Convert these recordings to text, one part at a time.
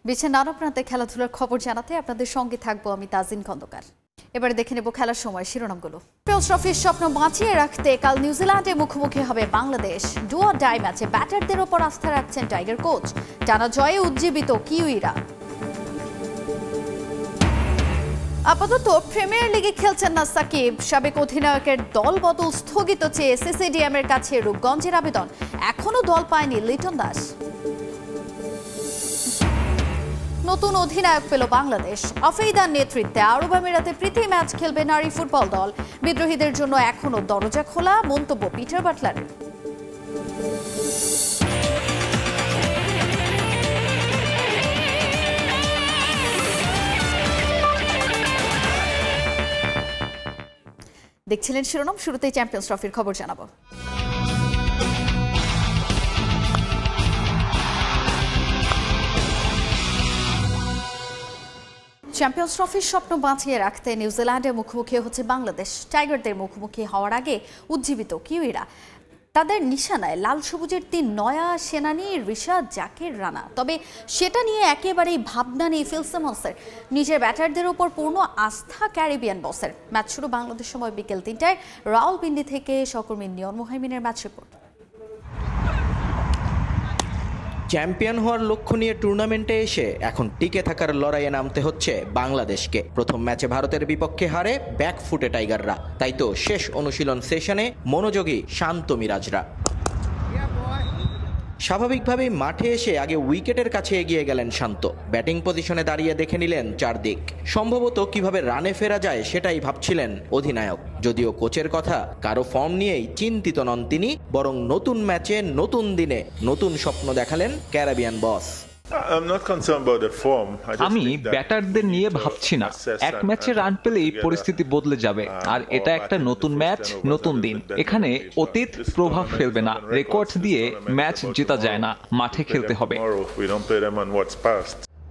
বিশ্বের নানা প্রান্তে খেলাধুলার খবর জানাতে আপনাদের সঙ্গে থাকবো আমি তাজিন খন্দকার। এবারে দেখে নেব খেলার সময় শিরোনামগুলো। চ্যাম্পিয়ন্স ট্রফির স্বপ্ন বাঁচিয়ে রাখতে কাল নিউজিল্যান্ডে মুখোমুখি হবে বাংলাদেশ। ডু অর ডাই ম্যাচে ব্যাটারদের ওপর আস্থা রাখছেন টাইগার কোচ। টানা জয়ে উজ্জীবিত কিউইরা। আপাতত প্রিমিয়ার লিগে খেলছেন না সাকিব। সাবেক অধিনায়কের দল বদল স্থগিত চেয়ে সিসিডিএমের কাছে রূপগঞ্জের আবেদন। এখনো দল পায়নি লিটন দাস। নতুন অধিনায়ক পেল বাংলাদেশ। আফেইদার নেতৃত্বে আরব আমিরাতে প্রীতি ম্যাচ খেলবে নারী ফুটবল দল। বিদ্রোহীদের জন্য এখনো দরজা খোলা, মন্তব্য পিটার বাটলারের। দেখছিলেন শিরোনাম, শুরুতেই চ্যাম্পিয়ন্স ট্রফির খবর জানাবো। চ্যাম্পিয়ন্স ট্রফির স্বপ্ন বাঁচিয়ে রাখতে নিউজিল্যান্ডের মুখোমুখি হচ্ছে বাংলাদেশ। টাইগারদের মুখোমুখি হওয়ার আগে উজ্জীবিত কিউইরা। তাদের নিশানায় লাল সবুজের 3 নয়া সেনানী রিশাদ, জাকির, রানা। তবে সেটা নিয়ে একেবারেই ভাবনা নেই ফিল সিমন্সের। নিজের ব্যাটারদের উপর পূর্ণ আস্থা ক্যারিবিয়ান বসের। ম্যাচ শুরু বাংলাদেশ সময় বিকেল 3টায় রাওয়ালপিন্ডি থেকে সহকর্মী নিয়ন মোহাইমিনের ম্যাচ রিপোর্ট। চ্যাম্পিয়ন হওয়ার লক্ষ্য নিয়ে টুর্নামেন্টে এসে এখন টিকে থাকার লড়াইয়ে নামতে হচ্ছে বাংলাদেশকে। প্রথম ম্যাচে ভারতের বিপক্ষে হারে ব্যাকফুটে টাইগাররা, তাই তো শেষ অনুশীলন সেশনে মনোযোগী শান্ত মিরাজরা। স্বাভাবিকভাবেই মাঠে এসে আগে উইকেটের কাছে এগিয়ে গেলেন শান্ত। ব্যাটিং পজিশনে দাঁড়িয়ে দেখে নিলেন চারদিক। সম্ভবত কিভাবে রানে ফেরা যায় সেটাই ভাবছিলেন অধিনায়ক। যদিও কোচের কথা, কারো ফর্ম নিয়েই চিন্তিত নন তিনি, বরং নতুন ম্যাচে নতুন দিনে নতুন স্বপ্ন দেখালেন ক্যারিবিয়ান বস। আমি ব্যাটারদের নিয়ে ভাবছি না। এক ম্যাচে রান পেলেই পরিস্থিতি বদলে যাবে, আর এটা একটা নতুন ম্যাচ, নতুন দিন। এখানে অতীত প্রভাব ফেলবে না। রেকর্ড দিয়ে ম্যাচ জেতা যায় না, মাঠে খেলতে হবে।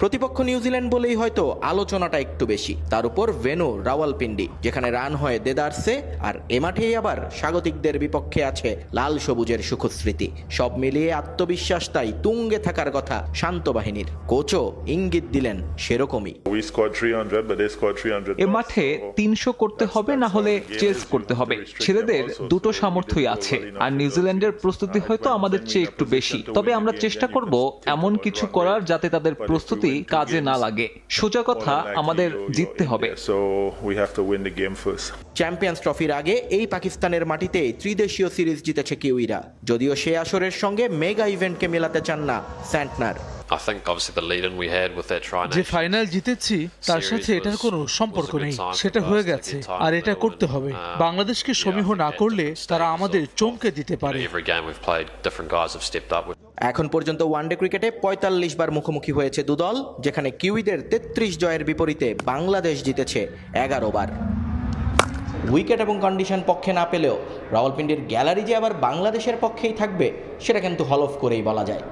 প্রতিপক্ষ নিউজিল্যান্ড বলেই হয়তো আলোচনাটা একটু বেশি। তার উপর ভেন্যু রাওয়ালপিন্ডি, যেখানে রান হয় দেদারসে, আর এ মাঠেই আবার স্বাগতিকদের বিপক্ষে আছে লাল সবুজের সুখস্মৃতি। সব মিলিয়ে আত্মবিশ্বাস তাই তুঙ্গে থাকার কথা শান্ত বাহিনীর। কোচও ইঙ্গিত দিলেন সেরকমই। এ মাঠে 300 করতে হবে, না হলে চেস করতে হবে। ছেলেদের দুটো সামর্থ্যই আছে, আর নিউজিল্যান্ডের প্রস্তুতি হয়তো আমাদের চেয়ে একটু বেশি। তবে আমরা চেষ্টা করব এমন কিছু করার যাতে তাদের প্রস্তুতি কাজে না লাগে। সোজা কথা, আমাদের জিততে হবে। চ্যাম্পিয়ন্স ট্রফির আগে এই পাকিস্তানের মাটিতে ত্রিদেশীয় সিরিজ জিতেছে কিউইরা। যদিও সে আসরের সঙ্গে মেগা ইভেন্টকে মেলাতে চান না স্যান্টনার। যে ফাইনাল জিতেছি তার সাথে এটার কোনো সম্পর্ক নেই, সেটা হয়ে গেছে, আর এটা করতে হবে। বাংলাদেশকে সমীহ না করলে তারা আমাদের চমকে দিতে পারে। এখন পর্যন্ত ওয়ানডে ক্রিকেটে 45 বার মুখোমুখি হয়েছে দুদল, যেখানে কিউইদের 33 জয়ের বিপরীতে বাংলাদেশ জিতেছে 11 বার। উইকেট এবং কন্ডিশন পক্ষে না পেলেও রাওয়ালপিন্ডির গ্যালারি যে আবার বাংলাদেশের পক্ষেই থাকবে, সেটা কিন্তু হলফ করেই বলা যায়।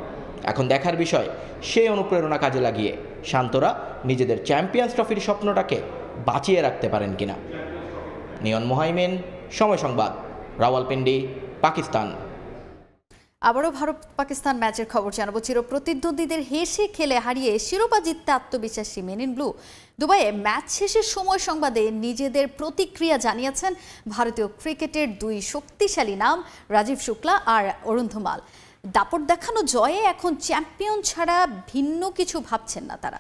এখন দেখার বিষয়, সেই অনুপ্রেরণা কাজে লাগিয়ে শান্তরা নিজেদের চ্যাম্পিয়ন্স ট্রফির স্বপ্নটাকে বাঁচিয়ে রাখতে পারেন কিনা। নিয়ন মোহাইমিন, সময় সংবাদ, রাওয়ালপিন্ডি, পাকিস্তান। আবারও ভারত পাকিস্তান ম্যাচের খবর জানাবো। চিরপ্রতিদ্বন্দ্বীদের হেসে খেলে হারিয়ে শিরোপা জিততে আত্মবিশ্বাসী মেন ইন ব্লু। দুবাইয়ে ম্যাচ শেষের সময় সংবাদে নিজেদের প্রতিক্রিয়া জানিয়েছেন ভারতীয় ক্রিকেটের 2 শক্তিশালী নাম, রাজীব শুক্লা আর অরুণ ধুমাল। দাপট দেখানো জয়ে এখন চ্যাম্পিয়ন ছাড়া ভিন্ন কিছু ভাবছেন না তারা।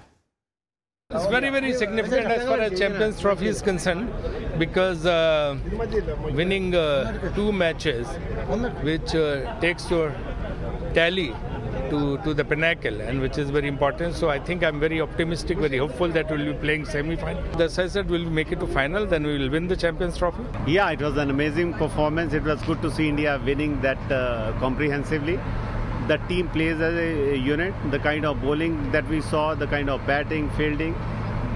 It's very, very significant as far as Champions Trophy is concerned, because winning 2 matches, which takes your tally to the pinnacle, and which is very important. So I think I'm very optimistic, very hopeful that we'll be playing semi-final. As I said, we'll make it to final, then we will win the Champions Trophy. Yeah, it was an amazing performance. It was good to see India winning that comprehensively. The team plays as a unit. The kind of bowling that we saw, the kind of batting, fielding,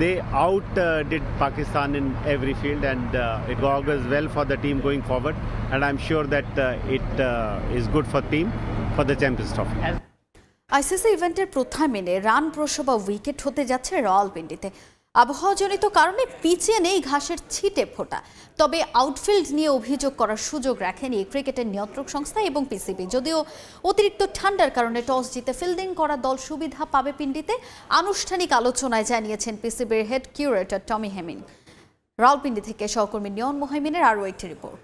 they outdid Pakistan in every field, and it augurs well for the team going forward. And I'm sure that it is good for team for the Champions Trophy. ICC ইভেন্টের প্রথা মেনে run প্রসবা wicket হতে যাচ্ছে রাওয়ালপিন্ডিতে। আবহাওয়াজনিত কারণে পিচে নেই ঘাসের ছিটে ফোটা, তবে আউটফিল্ড নিয়ে অভিযোগ করার সুযোগ রাখেনি ক্রিকেটের নিয়ন্ত্রক সংস্থা এবং পিসিবি। যদিও অতিরিক্ত ঠান্ডার কারণে টস জিতে ফিল্ডিং করা দল সুবিধা পাবে পিন্ডিতে, আনুষ্ঠানিক আলোচনায় জানিয়েছেন পিসিবির হেড কিউরেটর টমি হেমিং। রাওয়ালপিন্ডি থেকে সহকর্মী নিয়ন মোহাইমিনের আরও একটি রিপোর্ট।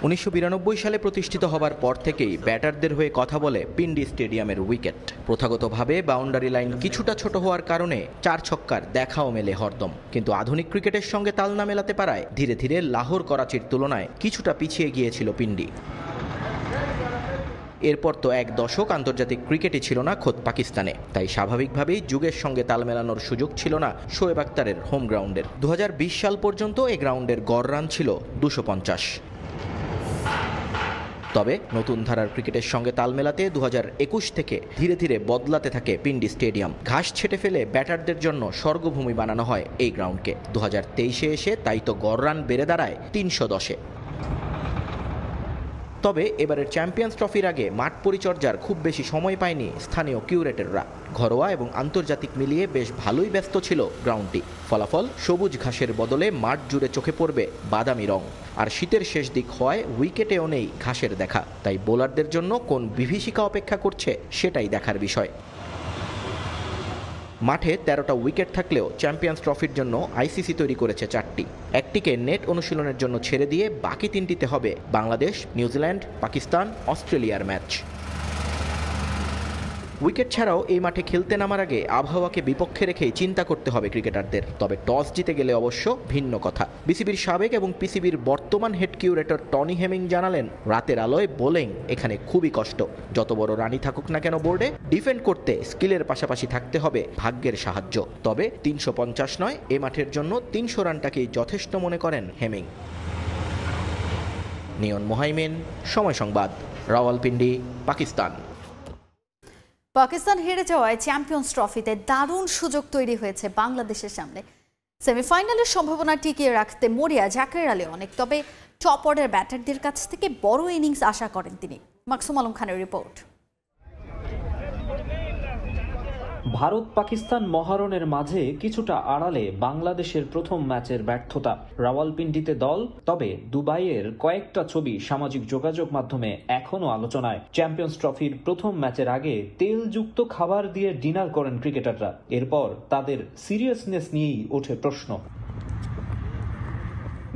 1992 সালে প্রতিষ্ঠিত হবার পর থেকেই ব্যাটারদের হয়ে কথা বলে পিন্ডি স্টেডিয়ামের উইকেট। প্রথাগতভাবে বাউন্ডারি লাইন কিছুটা ছোট হওয়ার কারণে 4 ছক্কার দেখাও মেলে হরদম, কিন্তু আধুনিক ক্রিকেটের সঙ্গে তাল না মেলাতে পারায় ধীরে ধীরে লাহোর করাচির তুলনায় কিছুটা পিছিয়ে গিয়েছিল পিন্ডি। এরপর তো এক দশক আন্তর্জাতিক ক্রিকেটই ছিল না খোদ পাকিস্তানে, তাই স্বাভাবিকভাবেই যুগের সঙ্গে তাল মেলানোর সুযোগ ছিল না শোয়েব আখতারের হোম গ্রাউন্ডের। 2020 সাল পর্যন্ত এই গ্রাউন্ডের গড় রান ছিল 250। তবে নতুন ধারার ক্রিকেটের সঙ্গে তাল মেলাতে 2021 থেকে ধীরে ধীরে বদলাতে থাকে পিন্ডি স্টেডিয়াম। ঘাস ছেটে ফেলে ব্যাটারদের জন্য স্বর্গভূমি বানানো হয় এই গ্রাউন্ডকে। 2023-এ এসে তাই তো গড় রান বেড়ে দাঁড়ায় 310-এ। তবে এবারের চ্যাম্পিয়ন্স ট্রফির আগে মাঠ পরিচর্যার খুব বেশি সময় পায়নি স্থানীয় কিউরেটররা। ঘরোয়া এবং আন্তর্জাতিক মিলিয়ে বেশ ভালোই ব্যস্ত ছিল গ্রাউন্ডটি। ফলাফল সবুজ ঘাসের বদলে মাঠ জুড়ে চোখে পড়বে বাদামি রং। আর শীতের শেষ দিক হওয়ায় উইকেটেও নেই ঘাসের দেখা, তাই বোলারদের জন্য কোন বিভীষিকা অপেক্ষা করছে সেটাই দেখার বিষয়। মাঠে 13টা উইকেট থাকলেও চ্যাম্পিয়ন্স ট্রফির জন্য আইসিসি তৈরি করেছে 4টি। একটিকে নেট অনুশীলনের জন্য ছেড়ে দিয়ে বাকি 3টিতে হবে বাংলাদেশ, নিউজিল্যান্ড, পাকিস্তান, অস্ট্রেলিয়ার ম্যাচ। উইকেট ছাড়াও এই মাঠে খেলতে নামার আগে আবহাওয়াকে বিপক্ষে রেখেই চিন্তা করতে হবে ক্রিকেটারদের। তবে টস জিতে গেলে অবশ্য ভিন্ন কথা। বিসিবির সাবেক এবং পিসিবির বর্তমান হেড কিউরেটর টনি হেমিং জানালেন, রাতের আলোয় বোলিং এখানে খুবই কষ্ট। যত বড় রানই থাকুক না কেন বোর্ডে, ডিফেন্ড করতে স্কিলের পাশাপাশি থাকতে হবে ভাগ্যের সাহায্য। তবে 350 নয়, এ মাঠের জন্য 300 রানটাকেই যথেষ্ট মনে করেন হেমিং। নিয়ন মোহাইমিন, সময় সংবাদ, রাওয়ালপিন্ডি, পাকিস্তান। পাকিস্তান হেরে যাওয়ায় চ্যাম্পিয়ন্স ট্রফিতে দারুণ সুযোগ তৈরি হয়েছে বাংলাদেশের সামনে। সেমিফাইনালের সম্ভাবনা টিকিয়ে রাখতে মরিয়া জাকের আলী অনেক, তবে টপ অর্ডার ব্যাটারদের কাছ থেকে বড় ইনিংস আশা করেন তিনি। মাকসুম আলম খানের রিপোর্ট। ভারত পাকিস্তান মহারণের মাঝে কিছুটা আড়ালে বাংলাদেশের প্রথম ম্যাচের ব্যর্থতা। রাওয়ালপিন্ডিতে দল, তবে দুবাইয়ের কয়েকটা ছবি সামাজিক যোগাযোগ মাধ্যমে এখনো আলোচনায়। চ্যাম্পিয়ন্স ট্রফির প্রথম ম্যাচের আগে তেলযুক্ত খাবার দিয়ে ডিনার করেন ক্রিকেটাররা। এরপর তাদের সিরিয়াসনেস নিয়েই ওঠে প্রশ্ন।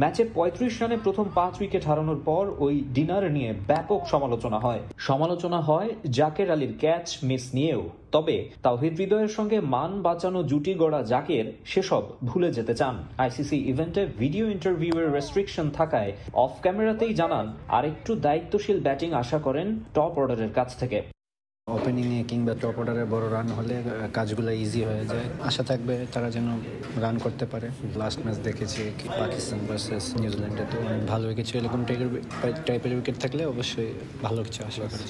ম্যাচে 35 রানে প্রথম 5 উইকেট হারানোর পর ওই ডিনার নিয়ে ব্যাপক সমালোচনা হয় জাকের আলীর ক্যাচ মিস নিয়েও। তবে তাওহিদ হৃদয়ের সঙ্গে মান বাঁচানো জুটি গড়া জাকের সেসব ভুলে যেতে চান। আইসিসি ইভেন্টে ভিডিও ইন্টারভিউয়ের রেস্ট্রিকশন থাকায় অফ ক্যামেরাতেই জানান আরেকটু দায়িত্বশীল ব্যাটিং আশা করেন টপ অর্ডারের কাছ থেকে। ওপেনিংয়ে কিংবা টপ অর্ডারে বড় রান হলে কাজগুলো ইজি হয়ে যায়। আশা থাকবে তারা যেন রান করতে পারে। লাস্ট ম্যাচ দেখেছি পাকিস্তান ভার্সেস নিউজিল্যান্ডে, তো অনেক ভালো উইকেট ছিল। এরকম টাইপের উইকেট থাকলে অবশ্যই ভালো কিছু আশা করি।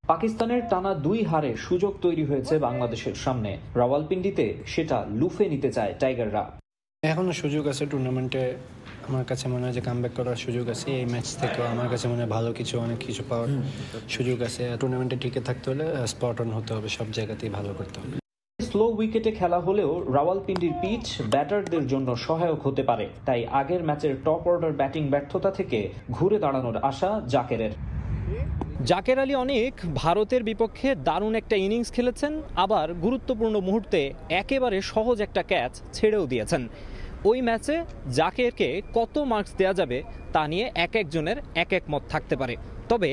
পাকিস্তানের টানা 2 হারে সুযোগ তৈরি হয়েছে বাংলাদেশের সামনে। রাওয়ালপিন্ডিতে সেটা লুফে নিতে চায় টাইগাররা। এখনো সুযোগ আছে টুর্নামেন্টে, আমার কাছে মনে হয় যে কামব্যাক করার সুযোগ আছে। এই ম্যাচ থেকেও আমার কাছে মনে হয় ভালো কিছু, অনেক কিছু পাওয়ার সুযোগ আছে। টুর্নামেন্টে টিকে থাকতে হলে স্পট অন হতে হবে, সব জায়গাতেই ভালো করতে হবে। স্লো উইকেটে খেলা হলেও রাওয়ালপিন্ডির পিচ ব্যাটারদের জন্য সহায়ক হতে পারে, তাই আগের ম্যাচের টপ অর্ডার ব্যাটিং ব্যর্থতা থেকে ঘুরে দাঁড়ানোর আশা জাকেরের। জাকের আলী অনেক ভারতের বিপক্ষে দারুণ একটা ইনিংস খেলেছেন, আবার গুরুত্বপূর্ণ মুহূর্তে একেবারে সহজ একটা ক্যাচ ছেড়েও দিয়েছেন। ওই ম্যাচে জাকেরকে কত মার্কস দেওয়া যাবে তা নিয়ে এক একজনের এক এক মত থাকতে পারে। তবে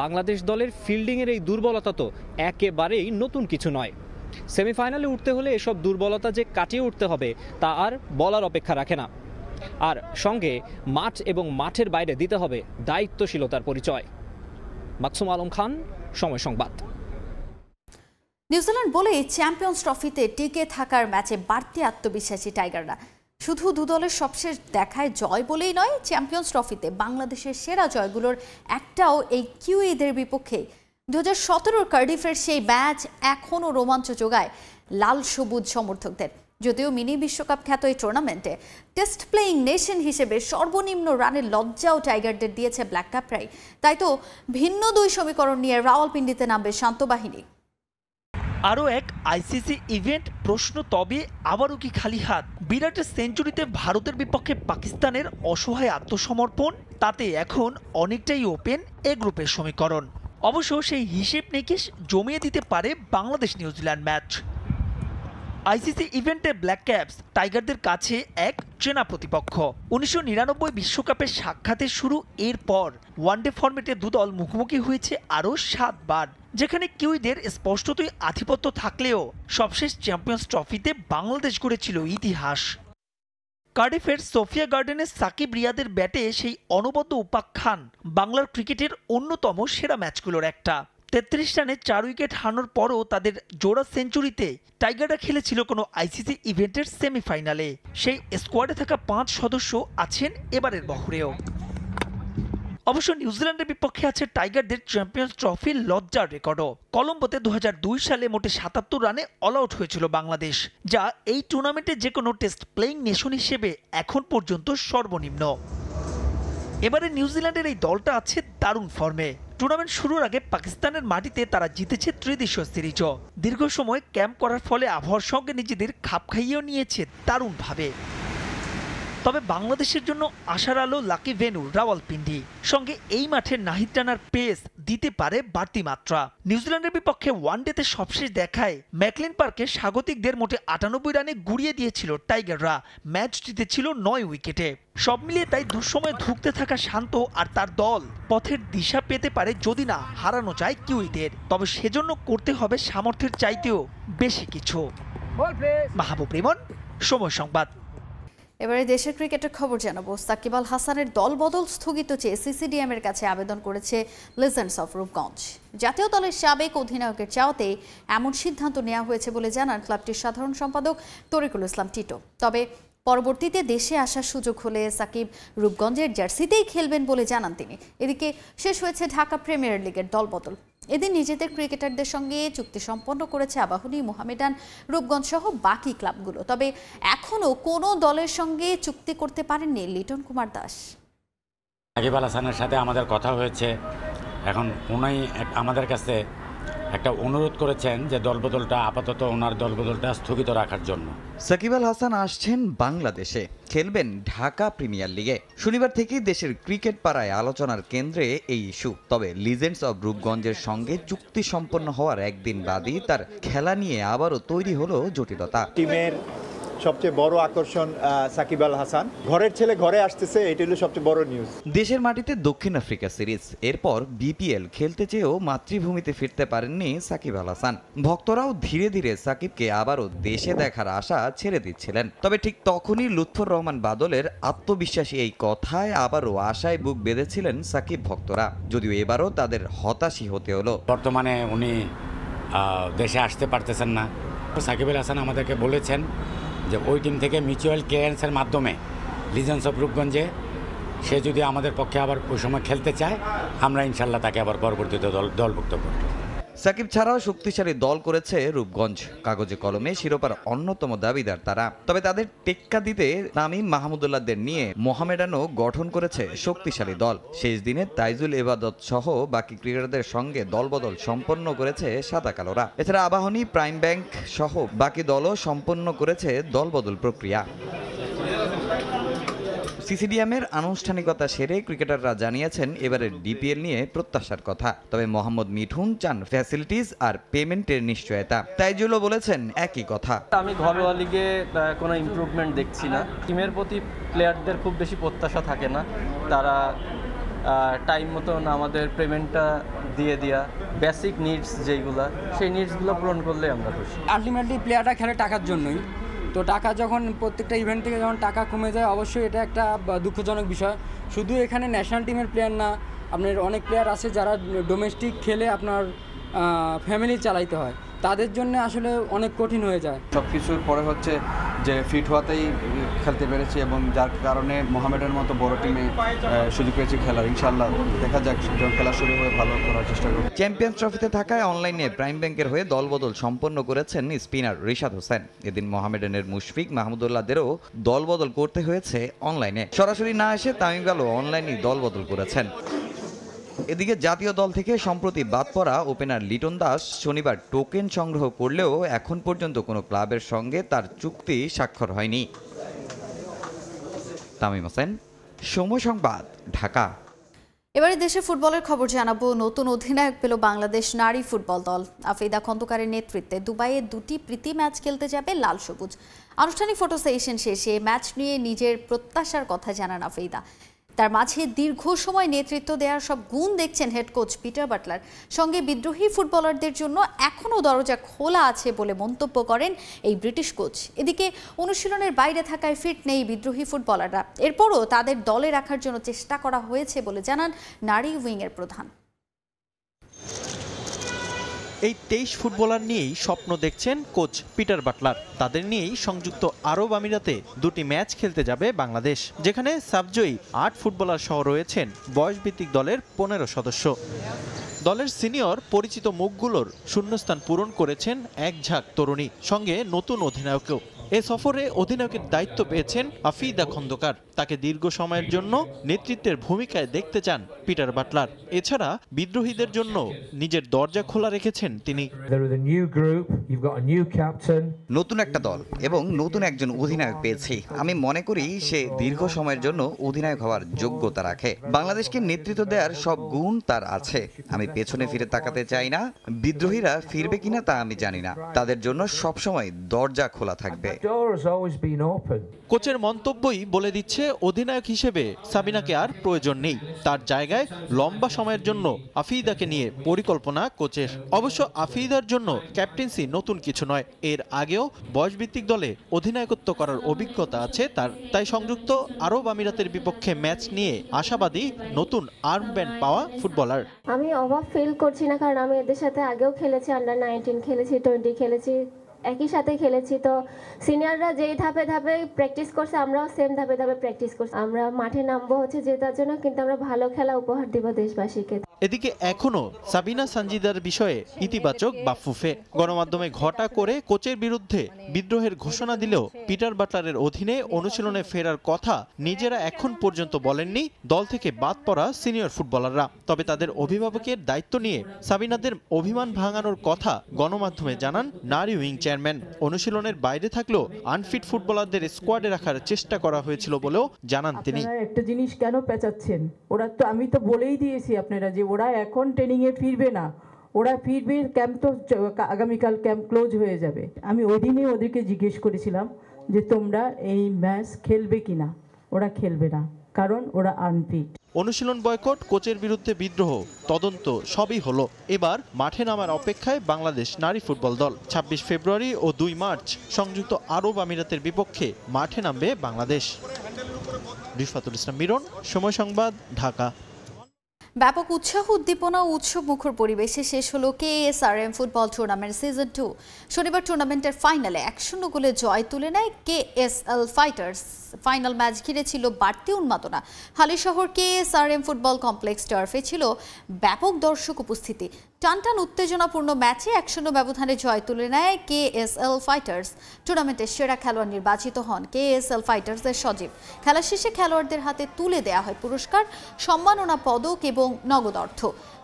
বাংলাদেশ দলের ফিল্ডিংয়ের এই দুর্বলতা তো একেবারেই নতুন কিছু নয়। সেমিফাইনালে উঠতে হলে এসব দুর্বলতা যে কাটিয়ে উঠতে হবে তা আর বলার অপেক্ষা রাখে না। আর সঙ্গে মাঠ এবং মাঠের বাইরে দিতে হবে দায়িত্বশীলতার পরিচয়। মাকসুম আলম খান, সময় সংবাদ। নিউজিল্যান্ড বলেই চ্যাম্পিয়ন্স ট্রফিতে টিকে থাকার ম্যাচে বাড়তি আত্মবিশ্বাসী টাইগাররা। শুধু দু দলের সবশেষ দেখায় জয় বলেই নয়, চ্যাম্পিয়ন্স ট্রফিতে বাংলাদেশের সেরা জয়গুলোর একটাও এই কিউইদের বিপক্ষে। 2017 কার্ডিফের সেই ম্যাচ এখনও রোমাঞ্চ যোগায় লাল সবুজ সমর্থকদের। যদিও মিনি বিশ্বকাপ খ্যাত এই টুর্নামেন্টে টেস্ট প্লেয়িং নেশন হিসেবে সর্বনিম্ন রানের লজ্জাও টাইগারদের দিয়েছে ব্ল্যাক ক্যাপরাই। তাই তো ভিন্ন 2 সমীকরণ নিয়ে রাওয়ালপিন্ডিতে নামবে শান্ত বাহিনী। আরও এক আইসিসি ইভেন্ট প্রশ্ন, তবে আবারও কি খালি হাত? বিরাটের সেঞ্চুরিতে ভারতের বিপক্ষে পাকিস্তানের অসহায় আত্মসমর্পণ, তাতে এখন অনেকটাই ওপেন এ গ্রুপের সমীকরণ। অবশ্য সেই হিসেব নিকেশ জমিয়ে দিতে পারে বাংলাদেশ নিউজিল্যান্ড ম্যাচ। আইসিসি ইভেন্টে ব্ল্যাক ক্যাপস টাইগারদের কাছে এক চেনা প্রতিপক্ষ। 1999 বিশ্বকাপের সাক্ষাতের শুরু, এরপর ওয়ানডে ফরম্যাটে দুদল মুখোমুখি হয়েছে আরও 7 বার, যেখানে কিউইদের স্পষ্টতই আধিপত্য থাকলেও সবশেষ চ্যাম্পিয়ন্স ট্রফিতে বাংলাদেশ গড়েছিল ইতিহাস। কার্ডিফের সোফিয়া গার্ডেনের সাকিব রিয়াদের ব্যাটে সেই অনবদ্য উপাখ্যান বাংলার ক্রিকেটের অন্যতম সেরা ম্যাচগুলোর একটা। 33 রানে 4 উইকেট হারানোর পরও তাদের জোড়া সেঞ্চুরিতে টাইগাররা খেলেছিল কোনো আইসিসি ইভেন্টের সেমিফাইনালে। সেই স্কোয়াডে থাকা 5 সদস্য আছেন এবারের বহরেও। অবশ্য নিউজিল্যান্ডের বিপক্ষে আছে টাইগারদের চ্যাম্পিয়ন্স ট্রফির লজ্জার রেকর্ডও। কলম্বোতে 2002 সালে মোটে 77 রানে অল আউট হয়েছিল বাংলাদেশ, যা এই টুর্নামেন্টে যে কোনো টেস্ট প্লেইং নেশন হিসেবে এখন পর্যন্ত সর্বনিম্ন। এবারে নিউজিল্যান্ডের এই দলটা আছে দারুণ ফর্মে। টুর্নামেন্ট শুরুর আগে পাকিস্তানের মাটিতে তারা জিতেছে ত্রিদেশীয় সিরিজও। দীর্ঘ সময় ক্যাম্প করার ফলে আবহাওয়ার সঙ্গে নিজেদের খাপ খাইয়েও নিয়েছে দারুণভাবে। তবে বাংলাদেশের জন্য আশার আলো লাকি ভেন্যু রাওয়ালপিন্ডি, সঙ্গে এই মাঠের নাহিদ রানার পেস দিতে পারে বাড়তি মাত্রা। নিউজিল্যান্ডের বিপক্ষে ওয়ানডেতে সবশেষ দেখায় ম্যাকলিন পার্কে স্বাগতিকদের মোটে 98 রানে গুড়িয়ে দিয়েছিল টাইগাররা, ম্যাচ জিতেছিল 9 উইকেটে। সব মিলিয়ে তাই দুঃসময়ে ধুঁকতে থাকা শান্ত আর তার দল পথের দিশা পেতে পারে যদি না হারানো যায় কিউইদের। তবে সেজন্য করতে হবে সামর্থ্যের চাইতেও বেশি কিছু। মাহবুব রিমন, সময় সংবাদ। এবারে দেশের ক্রিকেটের খবর জানাবো। সাকিব আল হাসানের দল বদল স্থগিত চেয়ে সিসিডিএম এর কাছে আবেদন করেছে লিজেন্ডস অফ রূপগঞ্জ। জাতীয় দলের সাবেক অধিনায়কের চাওয়াতে এমন সিদ্ধান্ত নেওয়া হয়েছে বলে জানান ক্লাবটির সাধারণ সম্পাদক তরিকুল ইসলাম টিটো। তবে পরবর্তীতে দেশে আসার সুযোগ হলে সাকিব রূপগঞ্জের জার্সিতেই খেলবেন বলে জানান তিনি। এদিকে শেষ হয়েছে ঢাকা প্রিমিয়ার লিগের দলবদল। এদিন নিজেদের ক্রিকেটারদের সঙ্গে চুক্তি সম্পন্ন করেছে আবাহনী, মোহামেডান, রূপগঞ্জ সহ বাকি ক্লাবগুলো। তবে এখনও কোনো দলের সঙ্গে চুক্তি করতে পারেননি লিটন কুমার দাস। সাকিব আল হাসানের সাথে আমাদের কথা হয়েছে, এখন উনি আমাদের কাছে একটা অনুরোধ করেছেন যে দলবদলটা আপাতত ওনার দলবদলটা স্থগিত রাখার জন্য। সাকিব আল হাসান আসছেন বাংলাদেশে, খেলবেন ঢাকা প্রিমিয়ার লিগে। শনিবার থেকেই দেশের ক্রিকেট পাড়ায় আলোচনার কেন্দ্রে এই ইস্যু। তবে লিজেন্ডস অব রূপগঞ্জের সঙ্গে চুক্তি সম্পন্ন হওয়ার একদিন বাদই তার খেলা নিয়ে আবারও তৈরি হলো জটিলতা। টিমের সবচেয়ে বড় আকর্ষণ সাকিব আল হাসান, ঘরের ছেলে ঘরে আসতেছে, এটা হলো সবচেয়ে বড় নিউজ। দেশের মাটিতে দক্ষিণ আফ্রিকা সিরিজ, এরপর বিপিএল খেলতে চেয়েও মাতৃভূমিতে ফিরতে পারেননি সাকিব আল হাসান। ভক্তরাও ধীরে ধীরে সাকিবকে আবারও দেশে দেখার আশা ছেড়ে দিচ্ছিলেন। তবে ঠিক তখনই লুৎফর রহমান বাদলের আত্মবিশ্বাসী এই কথায় আবারও আশায় বুক বেঁধেছিলেন সাকিব ভক্তরা, যদিও এবারও তাদের হতাশই হতে হলো। বর্তমানে উনি দেশে আসতে পারতেছেন না। সাকিব আল হাসান আমাদেরকে বলেছেন যে ওই টিম থেকে মিউচুয়াল ক্লিয়ারেন্সের মাধ্যমে লিজেন্ডস অফ রূপগঞ্জে সে যদি আমাদের পক্ষে আবার ওই সময় খেলতে চায়, আমরা ইনশাল্লাহ তাকে আবার পরবর্তীতে দলভুক্ত করব। সাকিব ছাড়াও শক্তিশালী দল করেছে রূপগঞ্জ। কাগজে কলমে শিরোপার অন্যতম দাবিদার তারা। তবে তাদের টেক্কা দিতে তামিম মাহমুদুল্লাহদের নিয়ে মোহামেডানও গঠন করেছে শক্তিশালী দল। শেষ দিনে তাইজুল ইবাদত সহ বাকি ক্রিকেটারদের সঙ্গে দলবদল সম্পন্ন করেছে সাদা কালোরা। এছাড়া আবাহনী, প্রাইম ব্যাংক সহ বাকি দলও সম্পন্ন করেছে দলবদল প্রক্রিয়া। সিসিডিএমের আনুষ্ঠানিকতা সেরে ক্রিকেটাররা জানিয়েছেন এবারের ডিপিএল নিয়ে প্রত্যাশার কথা। তবে মোহাম্মদ মিঠুন চান ফ্যাসিলিটিস আর পেমেন্টের নিশ্চয়তা। তাইজুলও বলেছেন একই কথা। আমি ঘরোয়া লিগে কোনো ইমপ্রুভমেন্ট দেখছি না। টিমের প্রতি প্লেয়ারদের খুব বেশি প্রত্যাশা থাকে না, তারা টাইম মতন আমাদের পেমেন্টটা দিয়ে দেওয়া, বেসিক নিডস যেগুলো, সেই নিডসগুলো পূরণ করলে আমরা খুশি। আলটিমেটলি প্লেয়াররা খেলে টাকার জন্যই, তো টাকা যখন প্রত্যেকটা ইভেন্ট থেকে যখন টাকা কমে যায়, অবশ্যই এটা একটা দুঃখজনক বিষয়। শুধু এখানে ন্যাশনাল টিমের প্লেয়ার না, আপনার অনেক প্লেয়ার আছে যারা ডোমেস্টিক খেলে আপনার ফ্যামিলি চালাইতে হয়, তাদের জন্য আসলে অনেক কঠিন হয়ে যায়। সব কিছুর পরে হচ্ছে যে ফিট হওয়াতেই খেলতে পেরেছি, এবং যার কারণে মোহামেডানের মতো বড় টিমে সুযোগ পেয়েছি খেলার। ইনশাআল্লাহ দেখা যাক, যখন খেলা শুরু হয়ে ভালো করার চেষ্টা করব। চ্যাম্পিয়ন্স ট্রফিতে থাকায় অনলাইনে প্রাইম ব্যাংকের হয়ে দলবদল সম্পন্ন করেছেন স্পিনার রিশাদ হোসেন। এদিন মোহামেডানের মুশফিক মাহমুদুল্লাহদেরও দলবদল করতে হয়েছে অনলাইনে। সরাসরি না এসে তামিম গালও অনলাইনেই দলবদল করেছেন। এদিকে জাতীয় দল থেকে সম্প্রতি বাদ পড়া ওপেনার লিটন দাস শনিবার টোকেন সংগ্রহ করলেও এখন পর্যন্ত কোনো ক্লাবের সঙ্গে তার চুক্তি স্বাক্ষর হয়নি। তামিম হোসেন, সময় সংবাদ, ঢাকা। এবারে দেশে ফুটবলের খবর জানাবো। নতুন অধিনায়ক পেল বাংলাদেশ নারী ফুটবল দল। আফিদা খন্দকারের নেতৃত্বে দুবাইয়ে 2টি প্রীতি ম্যাচ খেলতে যাবে লাল সবুজ। আনুষ্ঠানিক ফটো সেশন শেষে ম্যাচ নিয়ে নিজের প্রত্যাশার কথা জানান আফিদা। তার মাঝে দীর্ঘ সময় নেতৃত্ব দেওয়ার সব গুণ দেখছেন হেড কোচ পিটার বাটলার। সঙ্গে বিদ্রোহী ফুটবলারদের জন্য এখনও দরজা খোলা আছে বলে মন্তব্য করেন এই ব্রিটিশ কোচ। এদিকে অনুশীলনের বাইরে থাকায় ফিট নেই বিদ্রোহী ফুটবলাররা। এরপরও তাদের দলে রাখার জন্য চেষ্টা করা হয়েছে বলে জানান নারী উইংয়ের প্রধান। এই 23 ফুটবলার নিয়েই স্বপ্ন দেখছেন কোচ পিটার বাটলার। তাদের নিয়েই সংযুক্ত আরব আমিরাতে 2টি ম্যাচ খেলতে যাবে বাংলাদেশ, যেখানে সাবজয়ী 8 ফুটবলার সহ রয়েছেন বয়সভিত্তিক দলের 15 সদস্য। দলের সিনিয়র পরিচিত মুখগুলোর শূন্যস্থান পূরণ করেছেন এক ঝাঁক তরুণী, সঙ্গে নতুন অধিনায়কও। এ সফরে অধিনায়কের দায়িত্ব পেয়েছেন আফিদা খন্দকার। তাকে দীর্ঘ সময়ের জন্য নেতৃত্বের ভূমিকায় দেখতে চান পিটার বাটলার। এছাড়া বিদ্রোহীদের জন্য নিজের দরজা খোলা রেখেছেন তিনি। নতুন একটা দল এবং নতুন একজন অধিনায়ক পেয়েছি। আমি মনে করি সে দীর্ঘ সময়ের জন্য অধিনায়ক হওয়ার যোগ্যতা রাখে। বাংলাদেশকে নেতৃত্ব দেওয়ার সব গুণ তার আছে। আমি পেছনে ফিরে তাকাতে চাই না। বিদ্রোহীরা ফিরবে কিনা তা আমি জানি না। তাদের জন্য সবসময় দরজা খোলা থাকবে। কোচের মন্তব্যই বলে দিচ্ছে অধিনায়ক হিসেবে সাবিনাকে আর প্রয়োজন নেই। তার জায়গায় লম্বা সময়ের জন্য আফিদাকে নিয়ে পরিকল্পনা কোচের। অবশ্য আফিদার জন্য ক্যাপ্টেন্সি নতুন কিছু নয়। এর আগেও বয়সভিত্তিক দলে অধিনায়কত্ব করার অভিজ্ঞতা আছে তার। তাই সংযুক্ত আরব আমিরাতের বিপক্ষে ম্যাচ নিয়ে আশাবাদী নতুন আর্মব্যান্ড পাওয়া ফুটবলার। আমি অবাক ফিল করছি না, কারণ আমি এদের সাথে আগেও খেলেছি, আন্ডার 19 খেলেছি, 20 খেলেছি, একই সাথে খেলেছি। তো সিনিয়ররা যেই ধাপে ধাপে প্র্যাকটিস করছে, আমরাও সেম ধাপে ধাপে প্র্যাকটিস করছি। আমরা মাঠে নামবো হচ্ছে জেতার জন্য, কিন্তু আমরা ভালো খেলা উপহার দিব দেশবাসীকে। এদিকে এখনো সাবিনা সানজিদার বিষয়ে ইতিবাচক বাফুফে। গণমাধ্যমে ঘটা করে কোচের বিরুদ্ধে বিদ্রোহের ঘোষণা দিলেও পিটার বাটলারের অধীনে অনুশীলনে ফেরার কথা নিজেরা এখন পর্যন্ত বলেননি দল থেকে বাদ পড়া সিনিয়র ফুটবলাররা। তবে তাদের অভিভাবকের দায়িত্ব নিয়ে সাবিনাদের অভিমান ভাঙানোর কথা গণমাধ্যমে জানান নারী উইং চেয়ারম্যান। অনুশীলনের বাইরে থাকলেও আনফিট ফুটবলারদের স্কোয়াডে রাখার চেষ্টা করা হয়েছিল বলেও জানান তিনি। একটা জিনিস কেন পেঁচাচ্ছেন? ওরা তো, আমি তো বলেই দিয়েছি আপনারা যে ওরা এখন ট্রেনিং এ ফিরবে না। ওরা ফিরবে, ক্যাম্প তো আগামীকাল ক্যাম্প ক্লোজ হয়ে যাবে। আমি ওই দিনই ওদেরকে জিজ্ঞেস করেছিলাম যে তোমরা এই ম্যাচ খেলবে কিনা। ওরা খেলবে না, কারণ ওরা আনফিট। অনুশীলন বয়কট, কোচের বিরুদ্ধে বিদ্রোহ, তদন্ত সবই হলো। এবার মাঠে নামার অপেক্ষায় বাংলাদেশ নারী ফুটবল দল। 26 ফেব্রুয়ারি ও 2 মার্চ সংযুক্ত আরব আমিরাতের বিপক্ষে মাঠে নামবে বাংলাদেশ। রিফাতুল ইসলাম মিরন, সময় সংবাদ, ঢাকা। ব্যাপক উৎসাহ উদ্দীপনা ও উৎসব মুখর পরিবেশে শেষ হলো কেএসআরএম ফুটবল টুর্নামেন্ট সিজন 2। শনিবার টুর্নামেন্টের ফাইনালে 1-0 গোলে জয় তুলে নেয় কেএসএল ফাইটার্স। ফাইনাল ম্যাচ ঘিরে ছিল বাড়তি উন্মাদনা। হালিশহর কেএসআরএম ফুটবল কমপ্লেক্স টার্ফে ছিল ব্যাপক দর্শক উপস্থিতি। টানটান উত্তেজনাপূর্ণ ম্যাচে 1-0 ব্যবধানে জয় তুলে নেয় কেএসএল ফাইটার্স। টুর্নামেন্টের সেরা খেলোয়াড় নির্বাচিত হন কেএসএল ফাইটার্সের সজীব। খেলা শেষে খেলোয়াড়দের হাতে তুলে দেয়া হয় পুরস্কার, সম্মাননা পদক এবং নগদ অর্থ।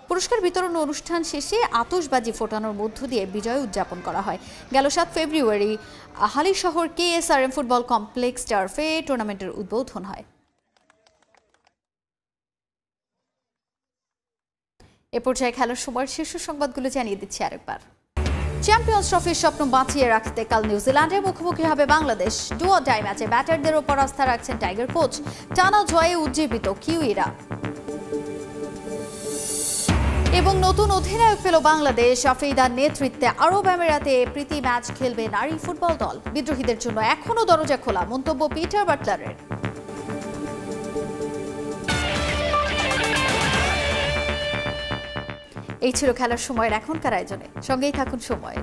পুরস্কার বিতরণ অনুষ্ঠান শেষে আতশবাজি ফোটানোর মধ্য দিয়ে বিজয় উদযাপন করা হয়। গেল 7 ফেব্রুয়ারি হালিশহর কেএসআরএম ফুটবল কমপ্লেক্স টার্ফে টুর্নামেন্টের উদ্বোধন হয়। এ পর্যায়ে খেলার সময় শীর্ষ সংবাদগুলো জানিয়ে দিচ্ছি আরেকবার। চ্যাম্পিয়ন্স ট্রফির স্বপ্ন বাঁচিয়ে রাখতে কাল নিউজিল্যান্ডের মুখোমুখি হবে বাংলাদেশ। ডু অর ডাই ম্যাচে ব্যাটারদের ওপর আস্থা রাখছেন টাইগার কোচ। টানা জয়ে উজ্জীবিত কিউইরা। এবং নতুন অধিনায়ক পেল বাংলাদেশ। আফিদার নেতৃত্বে আরব আমিরাতে প্রীতি ম্যাচ খেলবে নারী ফুটবল দল। বিদ্রোহীদের জন্য এখনও দরজা খোলা, মন্তব্য পিটার বাটলারের। এই ছিল খেলার সময়ের এখনকার আয়োজনে। সঙ্গেই থাকুন সময়।